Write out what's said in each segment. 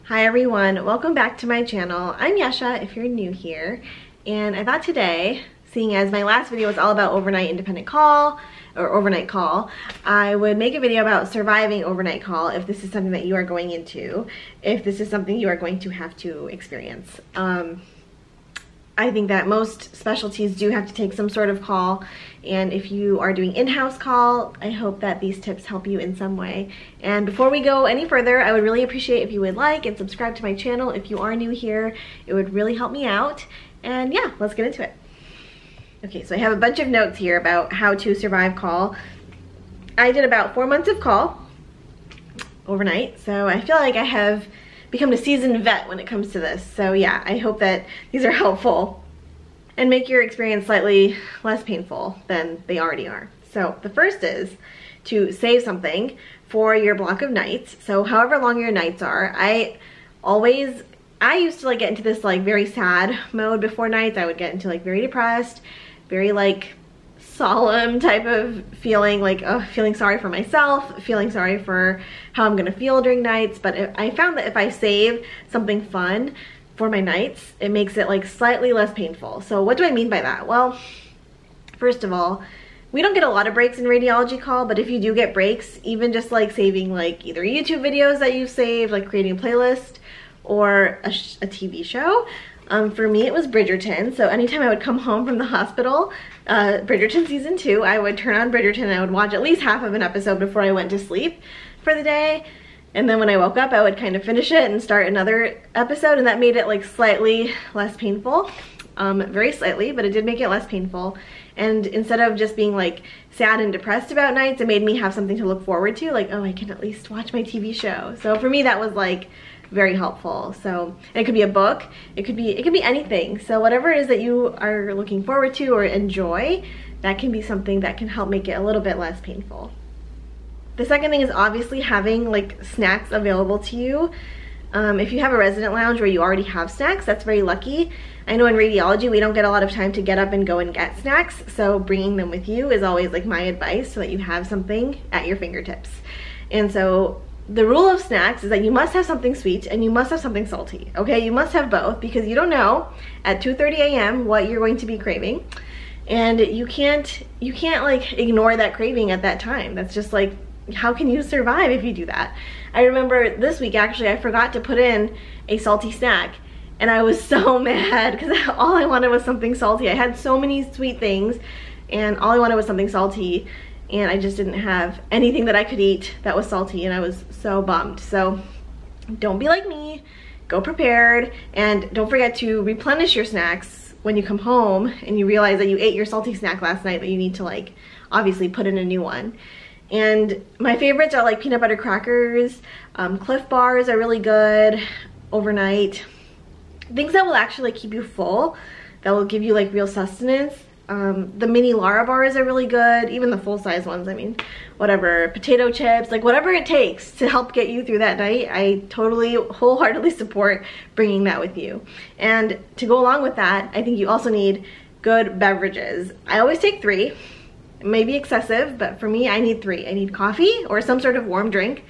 Hi everyone, welcome back to my channel. I'm Yesha if you're new here, and I thought today, seeing as my last video was all about overnight independent call or overnight call, I would make a video about surviving overnight call if this is something that you are going into, if this is something you are going to have to experience. I think that most specialties do have to take some sort of call, and if you are doing in-house call, I hope that these tips help you in some way. And before we go any further, I would really appreciate if you would like and subscribe to my channel if you are new here. It would really help me out. And yeah, let's get into it. Okay, so I have a bunch of notes here about how to survive call. I did about 4 months of call overnight, so I feel like I have become a seasoned vet when it comes to this. So yeah, I hope that these are helpful and make your experience slightly less painful than they already are. So the first is to save something for your block of nights. So however long your nights are, I used to like get into this like very sad mode before nights. I would get into like very depressed, very like solemn type of feeling, like feeling sorry for myself, feeling sorry for how I'm gonna feel during nights. But I found that if I save something fun for my nights, it makes it like slightly less painful. So what do I mean by that? Well, first of all, we don't get a lot of breaks in radiology call, but if you do get breaks, even just like saving like either YouTube videos that you've saved, like creating a playlist, or a TV show. For me, it was Bridgerton. So anytime I would come home from the hospital, Bridgerton season 2, I would turn on Bridgerton and I would watch at least half of an episode before I went to sleep for the day. And then when I woke up, I would kind of finish it and start another episode, and that made it like slightly less painful. Very slightly, but it did make it less painful. And instead of just being like sad and depressed about nights, it made me have something to look forward to, like, oh, I can at least watch my TV show. So for me, that was like very helpful. So it could be a book, it could be anything. So whatever it is that you are looking forward to or enjoy, that can be something that can help make it a little bit less painful. The second thing is obviously having like snacks available to you. If you have a resident lounge where you already have snacks, that's very lucky. I know in radiology we don't get a lot of time to get up and go and get snacks, so bringing them with you is always like my advice, so that you have something at your fingertips. And so the rule of snacks is that you must have something sweet and you must have something salty, okay? You must have both, because you don't know at 2:30 a.m. what you're going to be craving, and you can't like ignore that craving at that time. That's just like, how can you survive if you do that? I remember this week actually I forgot to put in a salty snack, and I was so mad because all I wanted was something salty. I had so many sweet things and all I wanted was something salty, and I just didn't have anything that I could eat that was salty, and I was so bummed. So don't be like me, go prepared, and don't forget to replenish your snacks when you come home and you realize that you ate your salty snack last night, that you need to like obviously put in a new one. And my favorites are like peanut butter crackers, Cliff bars are really good overnight. Things that will actually keep you full, that will give you like real sustenance. The mini Lara bars are really good, even the full-size ones. I mean, whatever, potato chips, like whatever it takes to help get you through that night. I totally wholeheartedly support bringing that with you. And to go along with that, I think you also need good beverages. I always take 3. It may be excessive, but for me, I need 3. I need coffee or some sort of warm drink.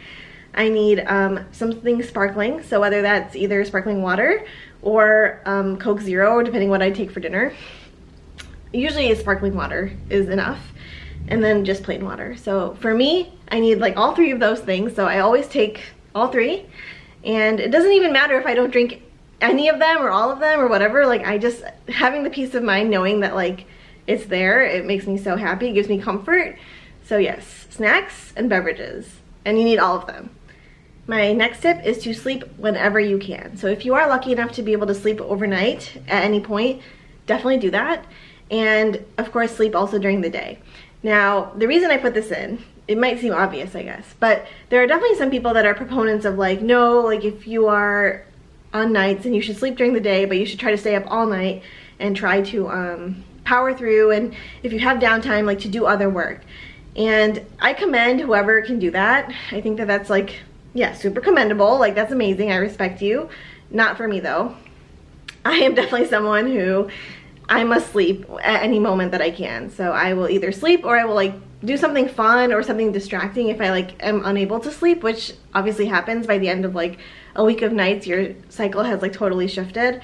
I need something sparkling, so whether that's either sparkling water or Coke Zero, depending what I take for dinner. Usually sparkling water is enough, and then just plain water. So for me, I need like all 3 of those things, so I always take all 3, and it doesn't even matter if I don't drink any of them or all of them or whatever. Like, I just, having the peace of mind knowing that like it's there, it makes me so happy, it gives me comfort. So yes, snacks and beverages, and you need all of them. My next tip is to sleep whenever you can. So if you are lucky enough to be able to sleep overnight at any point, definitely do that. And of course, sleep also during the day. Now, the reason I put this in, it might seem obvious, I guess, but there are definitely some people that are proponents of like, no, like if you are on nights and you should sleep during the day, but you should try to stay up all night and try to power through, and if you have downtime, like to do other work. And I commend whoever can do that. I think that that's like, yeah, super commendable. Like, that's amazing. I respect you. Not for me though. I am definitely someone who I must sleep at any moment that I can. So I will either sleep or I will like do something fun or something distracting if I like am unable to sleep, which obviously happens by the end of like a week of nights, your cycle has like totally shifted.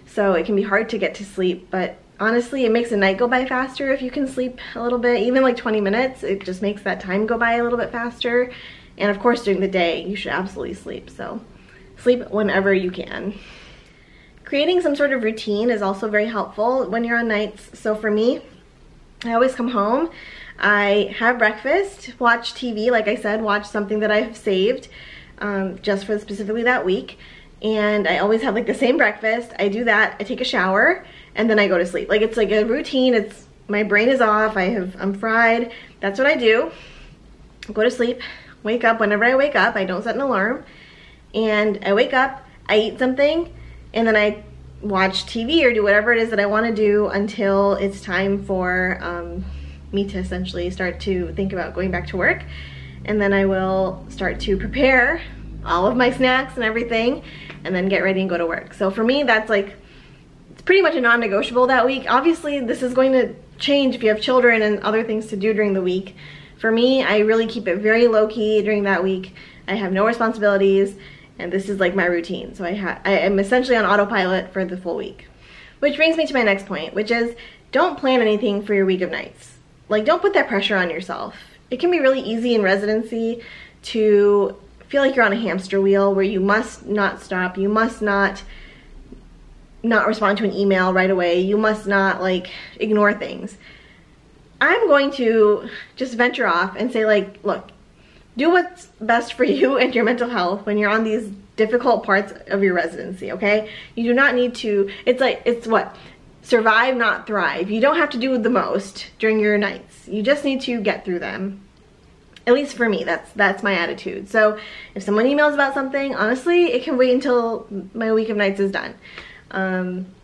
So it can be hard to get to sleep, but honestly, it makes the night go by faster if you can sleep a little bit, even like 20 minutes. It just makes that time go by a little bit faster. And of course, during the day, you should absolutely sleep. So sleep whenever you can. Creating some sort of routine is also very helpful when you're on nights. So for me, I always come home, I have breakfast, watch TV, like I said, watch something that I've saved just for specifically that week. And I always have like the same breakfast. I do that, I take a shower, and then I go to sleep. Like it's like a routine. It's my brain is off, I'm fried. That's what I do. Go to sleep, wake up whenever I wake up. I don't set an alarm. And I wake up, I eat something, and then I watch TV or do whatever it is that I want to do until it's time for me to essentially start to think about going back to work. And then I will start to prepare all of my snacks and everything, and then get ready and go to work. So for me, that's like, it's pretty much a non-negotiable that week. Obviously, this is going to change if you have children and other things to do during the week. For me, I really keep it very low-key during that week. I have no responsibilities, and this is like my routine. So I am essentially on autopilot for the full week. Which brings me to my next point, which is don't plan anything for your week of nights. Like, don't put that pressure on yourself. It can be really easy in residency to feel like you're on a hamster wheel where you must not stop, you must not respond to an email right away, you must not like ignore things. I'm going to just venture off and say like, look, do what's best for you and your mental health when you're on these difficult parts of your residency, okay? You do not need to, it's what? Survive, not thrive. You don't have to do the most during your nights. You just need to get through them. At least for me, that's my attitude. So if someone emails about something, honestly, it can wait until my week of nights is done.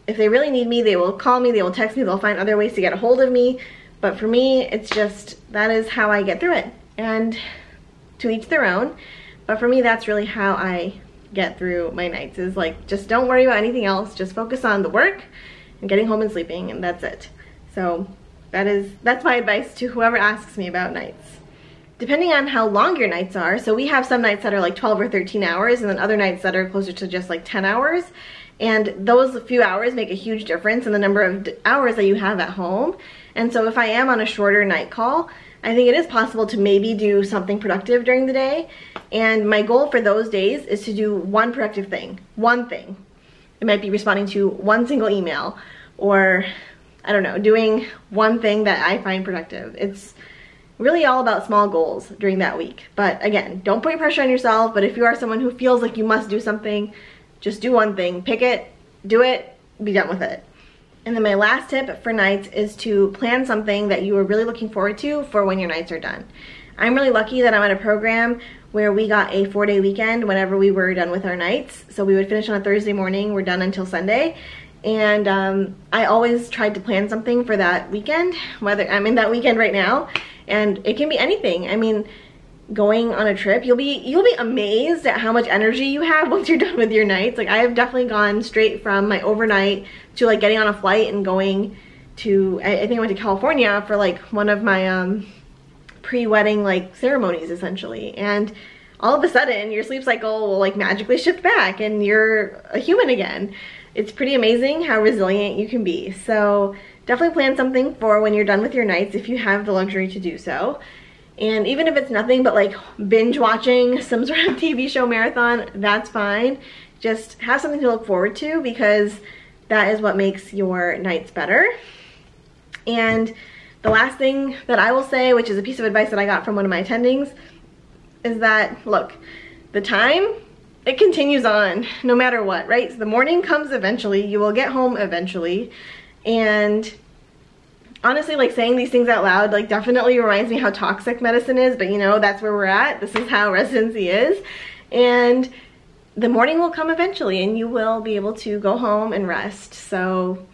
If they really need me, they will call me, they will text me, they'll find other ways to get a hold of me. But for me, it's just, that is how I get through it. And to each their own. But for me, that's really how I get through my nights, is like, just don't worry about anything else. Just focus on the work and getting home and sleeping, and that's it. So that's my advice to whoever asks me about nights. Depending on how long your nights are, so we have some nights that are like 12 or 13 hours and then other nights that are closer to just like 10 hours. And those few hours make a huge difference in the number of hours that you have at home. And so if I am on a shorter night call, I think it is possible to maybe do something productive during the day. And my goal for those days is to do one productive thing, one thing. It might be responding to one single email, or I don't know, doing one thing that I find productive. It's really all about small goals during that week. But again, don't put pressure on yourself, but if you are someone who feels like you must do something, just do one thing, pick it, do it, be done with it. And then my last tip for nights is to plan something that you are really looking forward to for when your nights are done. I'm really lucky that I'm at a program where we got a 4-day weekend whenever we were done with our nights. So we would finish on a Thursday morning, we're done until Sunday. And I always tried to plan something for that weekend, whether I'm in that weekend right now, and it can be anything. I mean, going on a trip, you'll be amazed at how much energy you have once you're done with your nights. Like, I have definitely gone straight from my overnight to like getting on a flight and going to, I think I went to California for like one of my pre-wedding like ceremonies essentially, and all of a sudden your sleep cycle will like magically shift back and you're a human again. It's pretty amazing how resilient you can be. So definitely plan something for when you're done with your nights if you have the luxury to do so. And even if it's nothing but like binge watching some sort of TV show marathon, that's fine. Just have something to look forward to, because that is what makes your nights better. And the last thing that I will say, which is a piece of advice that I got from one of my attendings, is that, look, the time, it continues on no matter what, right? So the morning comes eventually, you will get home eventually. And honestly, like, saying these things out loud like definitely reminds me how toxic medicine is, but you know, that's where we're at. This is how residency is. And the morning will come eventually and you will be able to go home and rest. So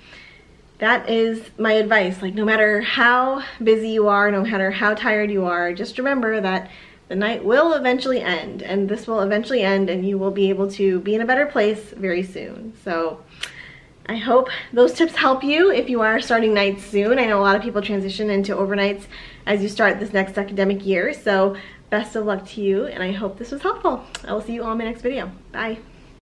that is my advice. Like, no matter how busy you are, no matter how tired you are, just remember that the night will eventually end, and this will eventually end, and you will be able to be in a better place very soon. So I hope those tips help you if you are starting nights soon. I know a lot of people transition into overnights as you start this next academic year, so best of luck to you, and I hope this was helpful. I will see you all in my next video. Bye.